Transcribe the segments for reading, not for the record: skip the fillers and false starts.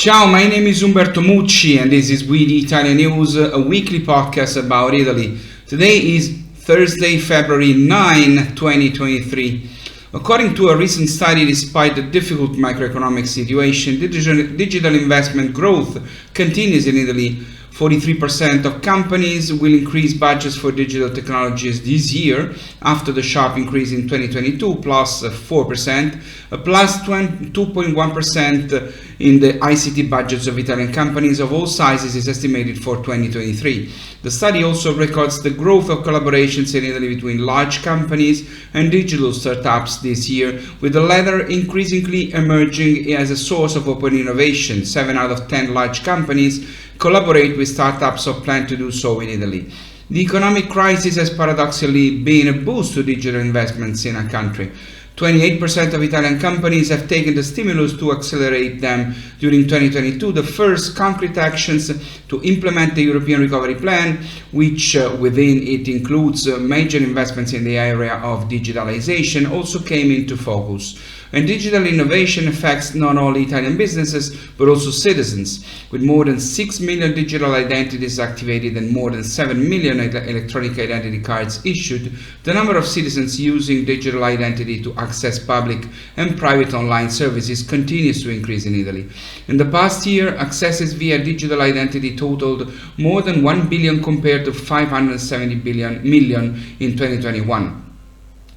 Ciao, my name is Umberto Mucci and this is We the ItaliaNews, a weekly podcast about Italy. Today is Thursday, February 9, 2023. According to a recent study, despite the difficult macroeconomic situation, digital investment growth continues in Italy. 43% of companies will increase budgets for digital technologies this year, after the sharp increase in 2022, plus 4%, plus 2.1% in the ICT budgets of Italian companies of all sizes is estimated for 2023. The study also records the growth of collaborations in Italy between large companies and digital startups this year, with the latter increasingly emerging as a source of open innovation. 7 out of 10 large companies collaborate with startups or plan to do so in Italy. The economic crisis has paradoxically been a boost to digital investments in our country. 28% of Italian companies have taken the stimulus to accelerate them during 2022. The first concrete actions to implement the European Recovery Plan, which within it includes major investments in the area of digitalization, also came into focus. And digital innovation affects not only Italian businesses, but also citizens. With more than 6 million digital identities activated and more than 7 million electronic identity cards issued, the number of citizens using digital identity to access public and private online services continues to increase in Italy. In the past year, accesses via digital identity totaled more than 1 billion compared to 570 million in 2021.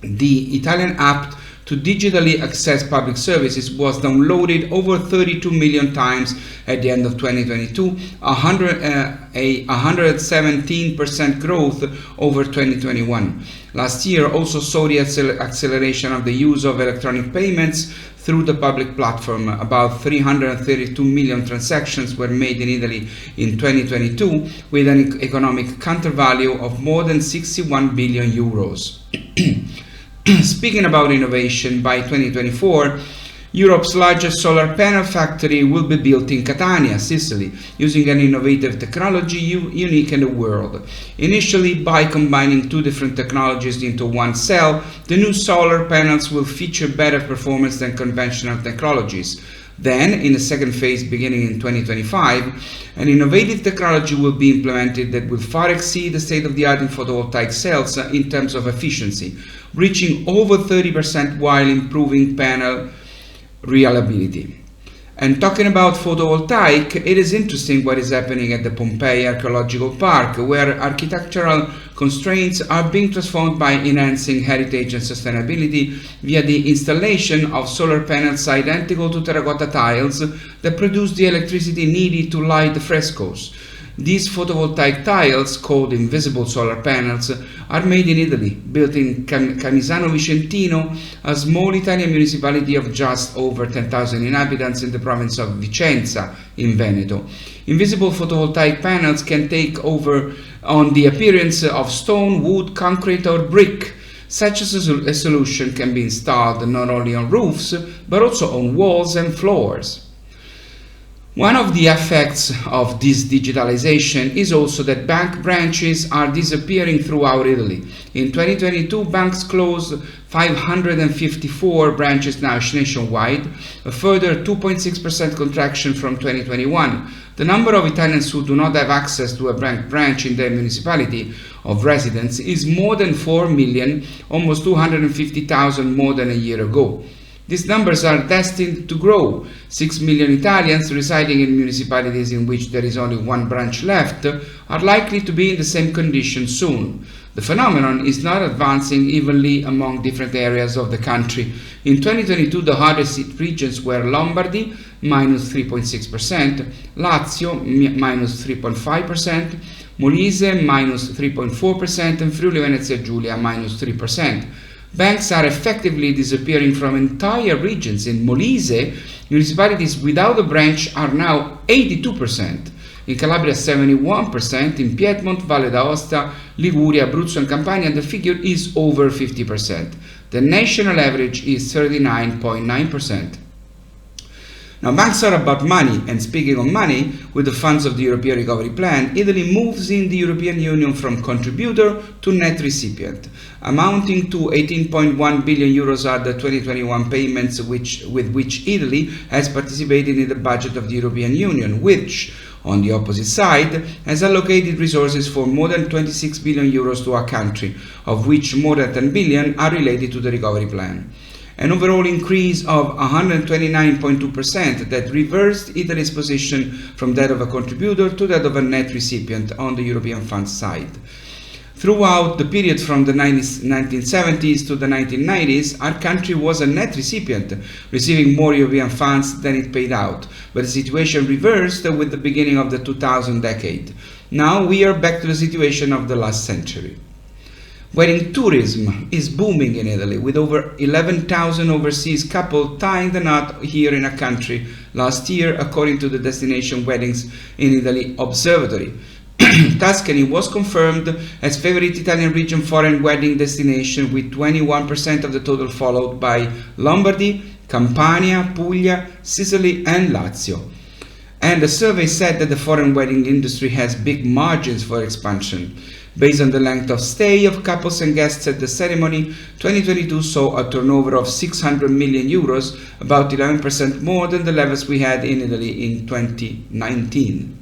The Italian app to digitally access public services was downloaded over 32 million times at the end of 2022, a 117% growth over 2021. Last year also saw the acceleration of the use of electronic payments through the public platform. About 332 million transactions were made in Italy in 2022, with an economic countervalue of more than 61 billion euros. Speaking about innovation, by 2024, Europe's largest solar panel factory will be built in Catania, Sicily, using an innovative technology unique in the world. Initially, by combining two different technologies into one cell, the new solar panels will feature better performance than conventional technologies. Then, in a second phase beginning in 2025, an innovative technology will be implemented that will far exceed the state-of-the-art in photovoltaic cells in terms of efficiency, reaching over 30% while improving panel reliability. And talking about photovoltaic, it is interesting what is happening at the Pompeei Archaeological Park, where architectural constraints are being transformed by enhancing heritage and sustainability via the installation of solar panels identical to terracotta tiles that produce the electricity needed to light the frescoes. These photovoltaic tiles, called invisible solar panels, are made in Italy, built in Camisano Vicentino, a small Italian municipality of just over 10,000 inhabitants in the province of Vicenza in Veneto. Invisible photovoltaic panels can take over on the appearance of stone, wood, concrete or brick. Such a solution can be installed not only on roofs, but also on walls and floors. One of the effects of this digitalization is also that bank branches are disappearing throughout Italy. In 2022, banks closed 554 branches nationwide, a further 2.6% contraction from 2021. The number of Italians who do not have access to a bank branch in their municipality of residence is more than 4 million, almost 250,000 more than a year ago. These numbers are destined to grow. 6 million Italians residing in municipalities in which there is only one branch left are likely to be in the same condition soon. The phenomenon is not advancing evenly among different areas of the country. In 2022, the hardest hit regions were Lombardy, minus 3.6%, Lazio, minus 3.5%, Molise, minus 3.4%, and Friuli Venezia Giulia, minus 3%. Banks are effectively disappearing from entire regions. In Molise, municipalities without a branch are now 82%. In Calabria, 71%. In Piedmont, Valle d'Aosta, Liguria, Abruzzo and Campania, the figure is over 50%. The national average is 39.9%. Now, banks are about money, and speaking of money, with the funds of the European Recovery Plan, Italy moves in the European Union from contributor to net recipient. Amounting to 18.1 billion euros are the 2021 payments with which Italy has participated in the budget of the European Union, which, on the opposite side, has allocated resources for more than 26 billion euros to our country, of which more than 10 billion are related to the recovery plan. An overall increase of 129.2% that reversed Italy's position from that of a contributor to that of a net recipient on the European funds side. Throughout the period from the 1970s to the 1990s, our country was a net recipient, receiving more European funds than it paid out, but the situation reversed with the beginning of the 2000 decade. Now we are back to the situation of the last century. Wedding tourism is booming in Italy, with over 11,000 overseas couples tying the knot here in our country last year, according to the Destination Weddings in Italy Observatory. Tuscany was confirmed as favorite Italian region foreign wedding destination, with 21% of the total, followed by Lombardy, Campania, Puglia, Sicily and Lazio. And the survey said that the foreign wedding industry has big margins for expansion. Based on the length of stay of couples and guests at the ceremony, 2022 saw a turnover of 600 million euros, about 11% more than the levels we had in Italy in 2019.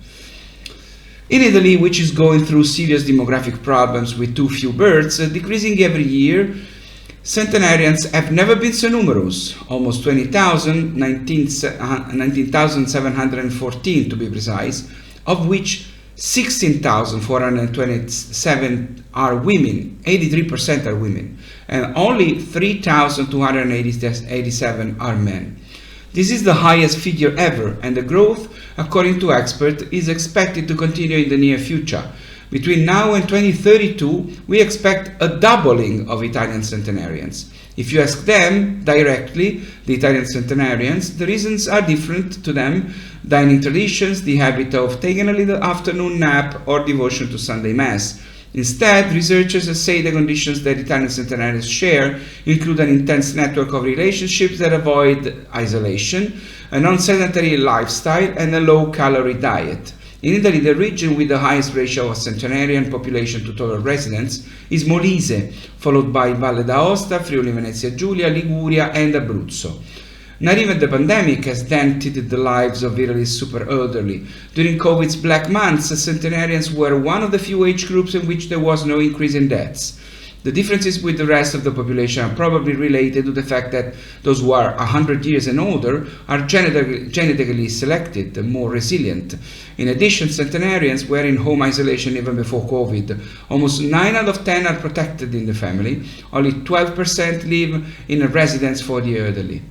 In Italy, which is going through serious demographic problems with too few births, decreasing every year, centenarians have never been so numerous, almost 20,000, 19,714 to be precise, of which 16,427 are women, 83% are women, and only 3,287 are men. This is the highest figure ever, and the growth, according to experts, is expected to continue in the near future. Between now and 2032, we expect a doubling of Italian centenarians. If you ask them directly, the Italian centenarians, the reasons are different to them: dining traditions, the habit of taking a little afternoon nap, or devotion to Sunday Mass. Instead, researchers say the conditions that Italian centenarians share include an intense network of relationships that avoid isolation, a non-sedentary lifestyle, and a low-calorie diet. In Italy, the region with the highest ratio of centenarian population to total residents is Molise, followed by Valle d'Aosta, Friuli Venezia Giulia, Liguria, and Abruzzo. Not even the pandemic has dented the lives of Italy's super elderly. During COVID's black months, centenarians were one of the few age groups in which there was no increase in deaths. The differences with the rest of the population are probably related to the fact that those who are 100 years and older are genetically selected, more resilient. In addition, centenarians were in home isolation even before COVID. Almost 9 out of 10 are protected in the family. Only 12% live in a residence for the elderly.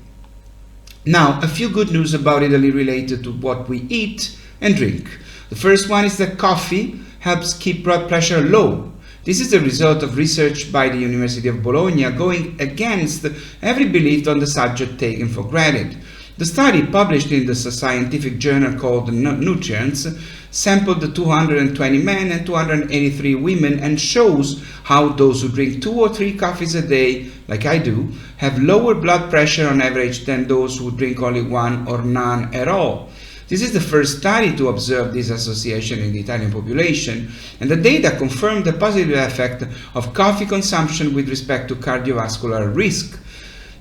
Now, a few good news about Italy related to what we eat and drink. The first one is that coffee helps keep blood pressure low. This is the result of research by the University of Bologna going against every belief on the subject taken for granted. The study, published in the scientific journal called Nutrients, sampled 220 men and 283 women and shows how those who drink 2 or 3 coffees a day, like I do, have lower blood pressure on average than those who drink only 1 or none at all. This is the first study to observe this association in the Italian population, and the data confirm the positive effect of coffee consumption with respect to cardiovascular risk.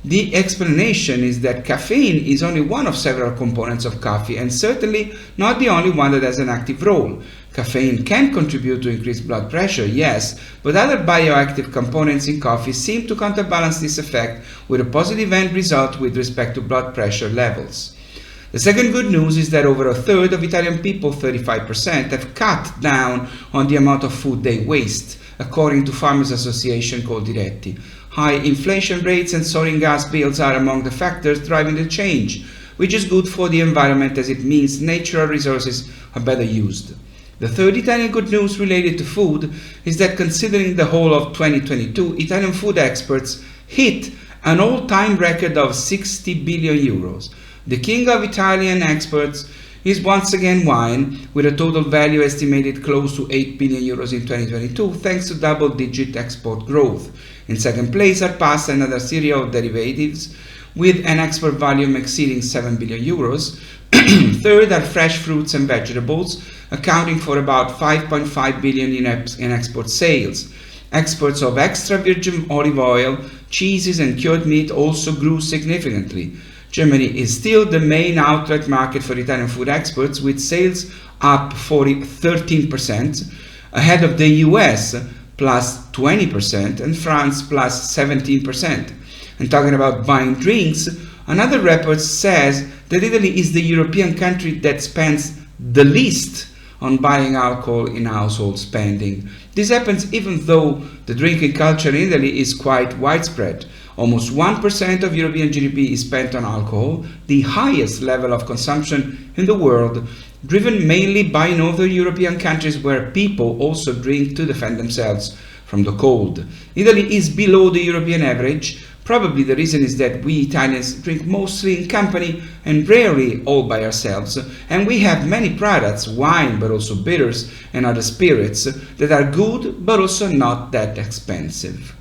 The explanation is that caffeine is only one of several components of coffee, and certainly not the only one that has an active role. Caffeine can contribute to increased blood pressure, yes, but other bioactive components in coffee seem to counterbalance this effect with a positive end result with respect to blood pressure levels. The second good news is that over a third of Italian people, 35%, have cut down on the amount of food they waste, according to Farmers Association Coldiretti. High inflation rates and soaring gas bills are among the factors driving the change, which is good for the environment as it means natural resources are better used. The third Italian good news related to food is that considering the whole of 2022, Italian food exports hit an all-time record of 60 billion euros. The king of Italian exports is once again wine, with a total value estimated close to 8 billion euros in 2022, thanks to double-digit export growth. In second place are pasta and other cereal derivatives, with an export volume exceeding 7 billion euros. Third are fresh fruits and vegetables, accounting for about 5.5 billion in export sales. Exports of extra virgin olive oil, cheeses and cured meat also grew significantly. Germany is still the main outlet market for Italian food exports, with sales up 13%, ahead of the US plus 20% and France plus 17%. And talking about buying drinks, another report says that Italy is the European country that spends the least on buying alcohol in household spending. This happens even though the drinking culture in Italy is quite widespread. Almost 1% of European GDP is spent on alcohol, the highest level of consumption in the world, driven mainly by Northern European countries where people also drink to defend themselves from the cold. Italy is below the European average. Probably the reason is that we Italians drink mostly in company and rarely all by ourselves, and we have many products, wine but also bitters and other spirits, that are good but also not that expensive.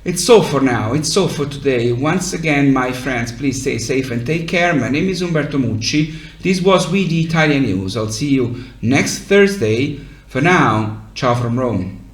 It's all for now, it's all for today. Once again, my friends, please stay safe and take care. My name is Umberto Mucci. This was We the Italian News. I'll see you next Thursday. For now, ciao from Rome.